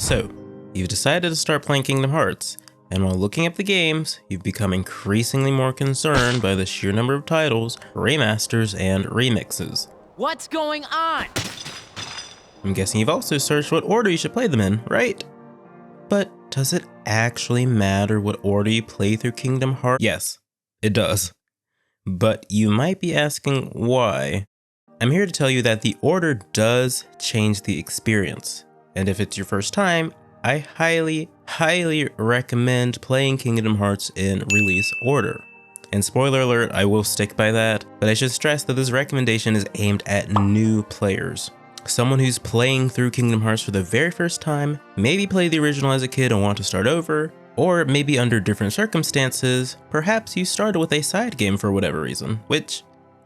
So, you've decided to start playing Kingdom Hearts, and while looking up the games, you've become increasingly more concerned by the sheer number of titles, remasters, and remixes. What's going on? I'm guessing you've also searched what order you should play them in, right? But does it actually matter what order you play through Kingdom Hearts? Yes, it does. But you might be asking why. I'm here to tell you that the order does change the experience. And if it's your first time, I highly recommend playing Kingdom Hearts in release order. And spoiler alert, I will stick by that, but I should stress that this recommendation is aimed at new players. Someone who's playing through Kingdom Hearts for the very first time, maybe played the original as a kid and want to start over, or maybe under different circumstances, perhaps you started with a side game for whatever reason, which,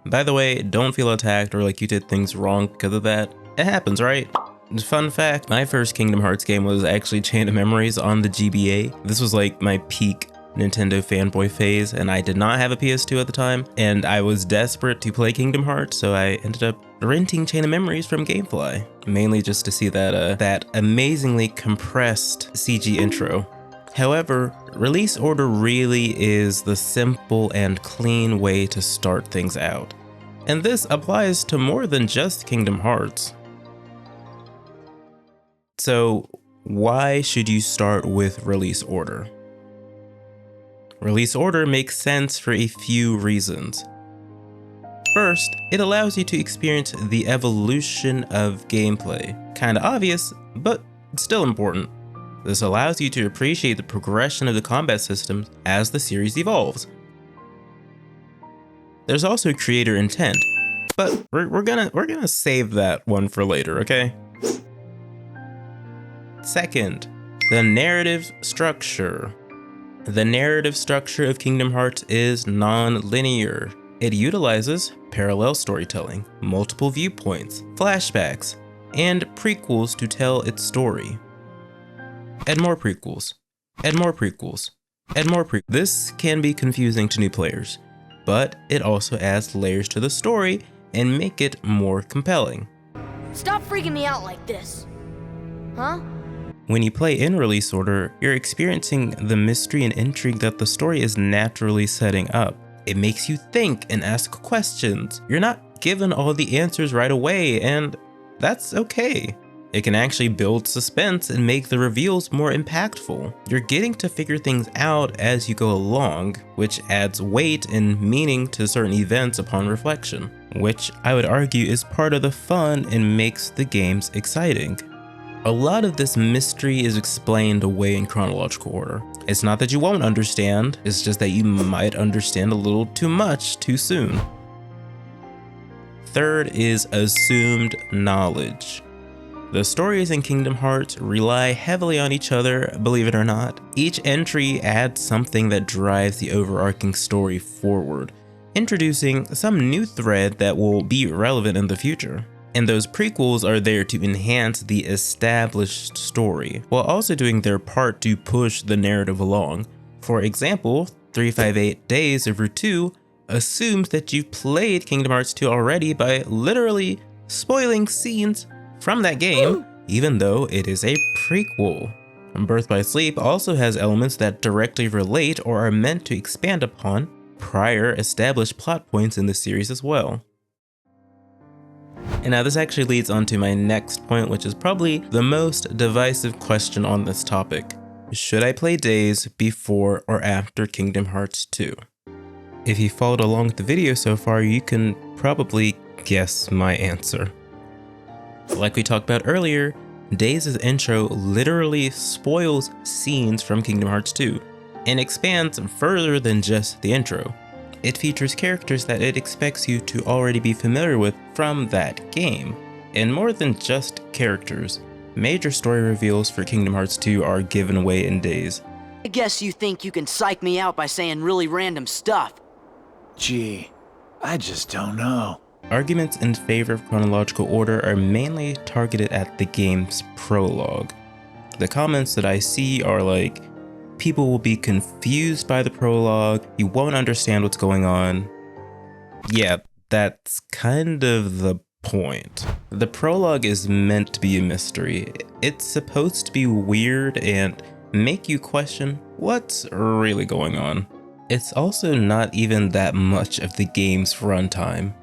by the way, don't feel attacked or like you did things wrong because of that. It happens, right? Fun fact, my first Kingdom Hearts game was actually Chain of Memories on the GBA. This was like my peak Nintendo fanboy phase, and I did not have a PS2 at the time, and I was desperate to play Kingdom Hearts, so I ended up renting Chain of Memories from Gamefly, mainly just to see that amazingly compressed CG intro. However, release order really is the simple and clean way to start things out, and this applies to more than just Kingdom Hearts. So why should you start with release order? Release order makes sense for a few reasons. First, it allows you to experience the evolution of gameplay. Kinda obvious, but still important. This allows you to appreciate the progression of the combat systems as the series evolves. There's also creator intent, but we're gonna save that one for later, okay? Second, the narrative structure. The narrative structure of Kingdom Hearts is non-linear. It utilizes parallel storytelling, multiple viewpoints, flashbacks, and prequels to tell its story. Add more prequels. Add more prequels. Add more prequels. This can be confusing to new players, but it also adds layers to the story and make it more compelling. Stop freaking me out like this. Huh? When you play in release order, you're experiencing the mystery and intrigue that the story is naturally setting up. It makes you think and ask questions. You're not given all the answers right away, and that's okay. It can actually build suspense and make the reveals more impactful. You're getting to figure things out as you go along, which adds weight and meaning to certain events upon reflection, which I would argue is part of the fun and makes the games exciting. A lot of this mystery is explained away in chronological order. It's not that you won't understand, it's just that you might understand a little too much too soon. Third is assumed knowledge. The stories in Kingdom Hearts rely heavily on each other, believe it or not. Each entry adds something that drives the overarching story forward, introducing some new thread that will be relevant in the future. And those prequels are there to enhance the established story, while also doing their part to push the narrative along. For example, 358 Days of Route 2 assumes that you've played Kingdom Hearts 2 already by literally spoiling scenes from that game, even though it is a prequel. Birth by Sleep also has elements that directly relate or are meant to expand upon prior established plot points in the series as well. And now this actually leads on to my next point, which is probably the most divisive question on this topic. Should I play Days before or after Kingdom Hearts 2? If you followed along with the video so far, you can probably guess my answer. Like we talked about earlier, Days' intro literally spoils scenes from Kingdom Hearts 2 and expands further than just the intro. It features characters that it expects you to already be familiar with from that game. And more than just characters, major story reveals for Kingdom Hearts 2 are given away in Days. I guess you think you can psych me out by saying really random stuff. Gee, I just don't know. Arguments in favor of chronological order are mainly targeted at the game's prologue. The comments that I see are like, people will be confused by the prologue, you won't understand what's going on. Yeah, that's kind of the point. The prologue is meant to be a mystery. It's supposed to be weird and make you question what's really going on. It's also not even that much of the game's runtime.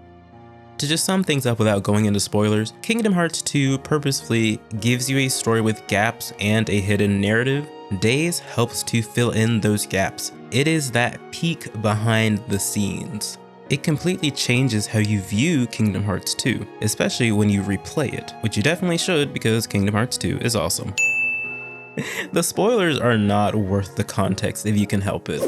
To just sum things up without going into spoilers, Kingdom Hearts 2 purposefully gives you a story with gaps and a hidden narrative. Days helps to fill in those gaps. It is that peek behind the scenes. It completely changes how you view Kingdom Hearts 2, especially when you replay it, which you definitely should because Kingdom Hearts 2 is awesome. The spoilers are not worth the context if you can help it.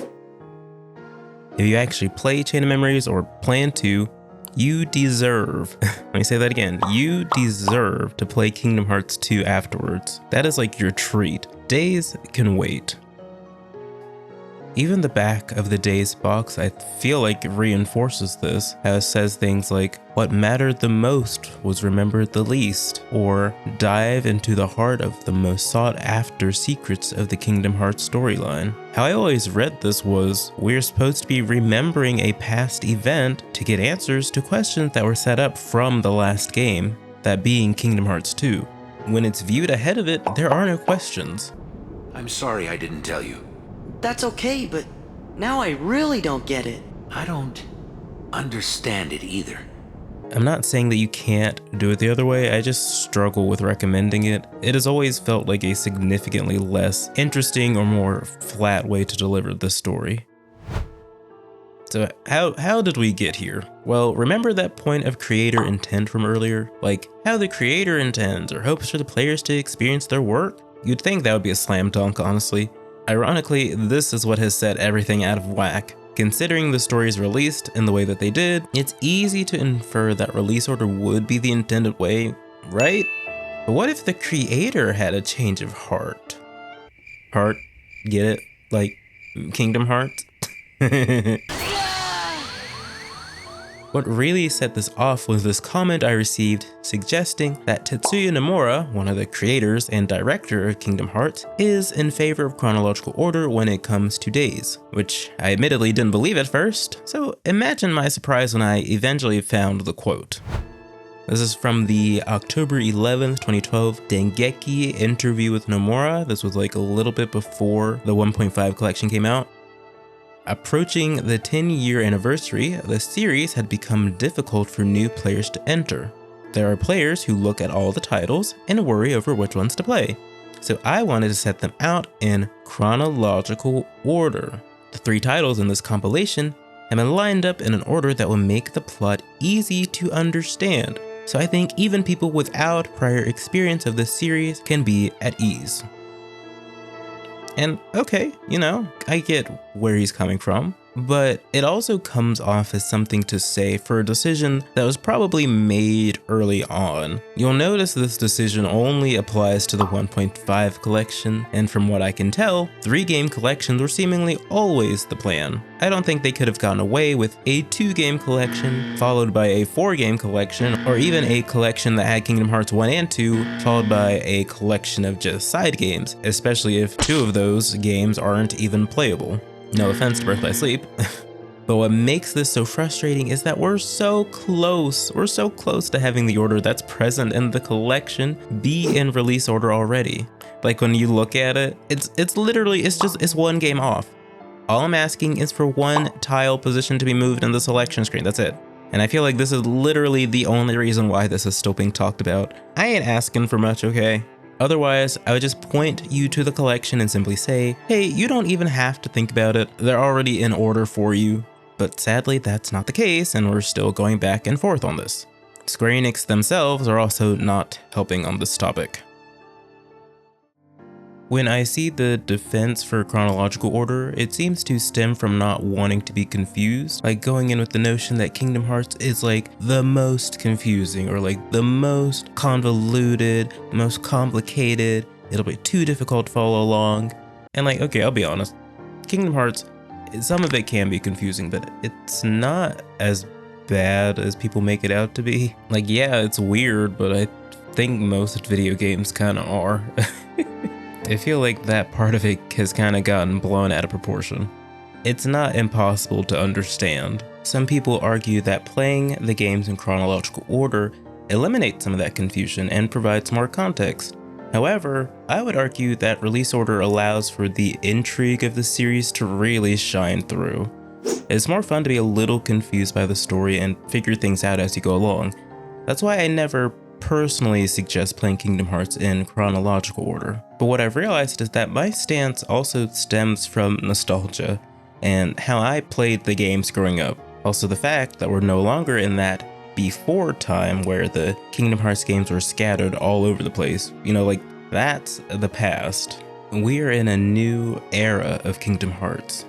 If you actually play Chain of Memories or plan to, you deserve, let me say that again, you deserve to play Kingdom Hearts 2 afterwards. That is like your treat. Days can wait. Even the back of the Days box, I feel like reinforces this, as it says things like, what mattered the most was remembered the least, or dive into the heart of the most sought after secrets of the Kingdom Hearts storyline. How I always read this was, we're supposed to be remembering a past event to get answers to questions that were set up from the last game, that being Kingdom Hearts 2. When it's viewed ahead of it, there are no questions. I'm sorry I didn't tell you. That's okay, but now I really don't get it. I don't understand it either. I'm not saying that you can't do it the other way, I just struggle with recommending it. It has always felt like a significantly less interesting or more flat way to deliver the story. So how did we get here? Well, remember that point of creator intent from earlier? Like, how the creator intends or hopes for the players to experience their work? You'd think that would be a slam dunk, honestly. Ironically, this is what has set everything out of whack. Considering the stories released in the way that they did, it's easy to infer that release order would be the intended way, right? But what if the creator had a change of heart? Heart? Get it? Like Kingdom Hearts? What really set this off was this comment I received suggesting that Tetsuya Nomura, one of the creators and director of Kingdom Hearts, is in favor of chronological order when it comes to Days, which I admittedly didn't believe at first, so imagine my surprise when I eventually found the quote. This is from the October 11th, 2012 Dengeki interview with Nomura. This was like a little bit before the 1.5 collection came out. Approaching the 10-year anniversary, the series had become difficult for new players to enter. There are players who look at all the titles and worry over which ones to play. So I wanted to set them out in chronological order. The 3 titles in this compilation have been lined up in an order that will make the plot easy to understand. So I think even people without prior experience of this series can be at ease. And okay, you know, I get where he's coming from, but it also comes off as something to say for a decision that was probably made early on. You'll notice this decision only applies to the 1.5 collection, and from what I can tell, 3-game collections were seemingly always the plan. I don't think they could have gotten away with a 2-game collection, followed by a 4-game collection, or even a collection that had Kingdom Hearts 1 and 2, followed by a collection of just side games, especially if 2 of those games aren't even playable. No offense to Birth by Sleep. But what makes this so frustrating is that we're so close. We're so close to having the order that's present in the collection be in release order already. Like when you look at it, it's literally, it's 1 game off. All I'm asking is for 1 tile position to be moved in the selection screen, that's it. And I feel like this is literally the only reason why this is still being talked about. I ain't asking for much, okay? Otherwise, I would just point you to the collection and simply say, hey, you don't even have to think about it. They're already in order for you. But sadly, that's not the case, and we're still going back and forth on this. Square Enix themselves are also not helping on this topic. When I see the defense for chronological order, it seems to stem from not wanting to be confused, like going in with the notion that Kingdom Hearts is like the most confusing or like the most convoluted, most complicated, it'll be too difficult to follow along. And like, okay, I'll be honest, Kingdom Hearts, some of it can be confusing, but it's not as bad as people make it out to be. Like, yeah, it's weird, but I think most video games kind of are. I feel like that part of it has kind of gotten blown out of proportion. It's not impossible to understand. Some people argue that playing the games in chronological order eliminate some of that confusion and provides more context. However, I would argue that release order allows for the intrigue of the series to really shine through. It's more fun to be a little confused by the story and figure things out as you go along. That's why I never personally suggest playing Kingdom Hearts in chronological order. But what I've realized is that my stance also stems from nostalgia and how I played the games growing up. Also the fact that we're no longer in that before time where the Kingdom Hearts games were scattered all over the place. You know, like, that's the past. We are in a new era of Kingdom Hearts.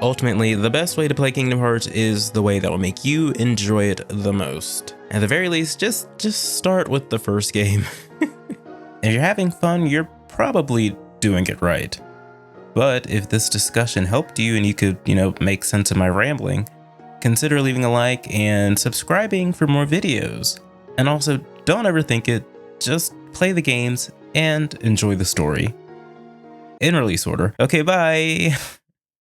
Ultimately, the best way to play Kingdom Hearts is the way that will make you enjoy it the most. At the very least, just start with the first game. If you're having fun, you're probably doing it right. But if this discussion helped you and you could, make sense of my rambling, consider leaving a like and subscribing for more videos. And also, don't overthink it, just play the games and enjoy the story. In release order. Okay, bye!